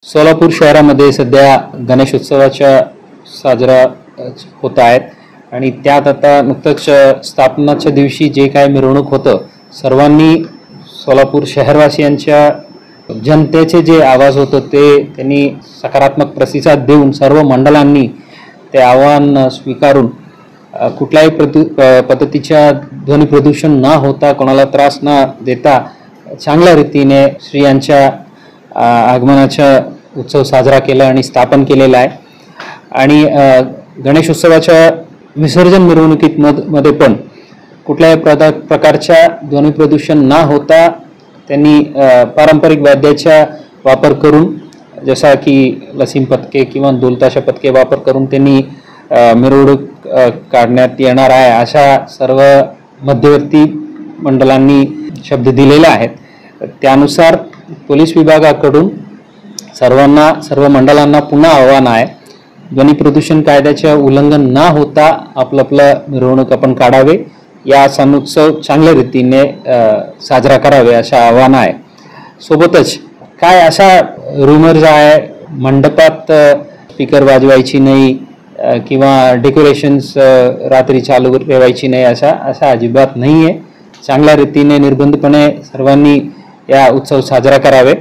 सोलापूर शहरामध्ये सध्या गणेशोत्सवाच्या साजरा होत आहेत आणि त्यात आता नुकतंच स्थापनाच्या दिवशी जे काय मिरवणूक होतं, सर्वांनी सोलापूर शहरवासियांच्या जनतेचे जे आवाज होतं ते त्यांनी सकारात्मक प्रतिसाद देऊन सर्व मंडळांनी ते आव्हान स्वीकारून कुठल्याही पद्धतीच्या ध्वनी प्रदूषण न होता, कोणाला त्रास न देता चांगल्या रीतीने श्रियांच्या आगमनाचा उत्सव साजरा केला आणि स्थापन केलेला आहे। आणि गणेशोत्सवाच्या विसर्जन मिरवणुकीत मध्ये पण कुठल्याही प्रकारच्या ध्वनी प्रदूषण न होता त्यांनी पारंपरिक वाद्याचा वापर करून, जसा की लसीम पथके किंवा ढोलताशा पथके वापर करून त्यांनी मिरवणूक काढण्यात येणार आहे, अशा सर्व मध्यवर्ती मंडळांनी शब्द दिलेले आहेत। त्यानुसार पोलीस विभागाकडून सर्व मंडळांना पुन्हा आव्हान आहे, ध्वनी प्रदूषण कायद्याचे उल्लंघन न होता आपलं मिरवणूक आपण काढावे, या सणोत्सव चांगल्या रीतीने साजरा करावे असे आव्हान आहे। सोबतच काय अशा रूमर्स आहे, मंडपात स्पीकर वाजवायची नाही किंवा डेकोरेशन्स रात्री चालू ठेवायची नाही, असा अजिबात नाही आहे। चांगल्या रीतीने निर्बंधपणे सर्वांनी या उत्सव साजरा करावे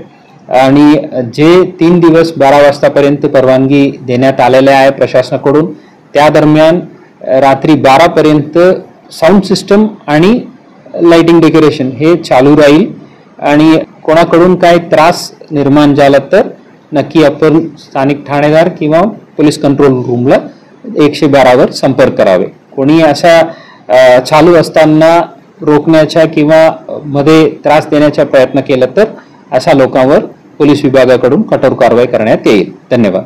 आणि जे 3 दिवस 12 वाजतापर्यंत परवानगी देण्यात आलेले आहे प्रशासनाकडून, त्या दरम्यान रात्री 12 पर्यंत साऊंड सिस्टम आणि लाइटिंग डेकोरेशन हे चालू राहील आणि कोणाकडून काय त्रास निर्माण झाला तर नक्की आपण स्थानिक ठाणेदार किंवा पोलीस कंट्रोल रूमला 112 वर संपर्क करावे। कोणी अशा चालू असताना रोखण्याचा किंवा मध्ये त्रास देण्याचा प्रयत्न केला तर अशा लोकांवर पोलीस विभागाकडून कठोर कारवाई करण्यात येईल। धन्यवाद।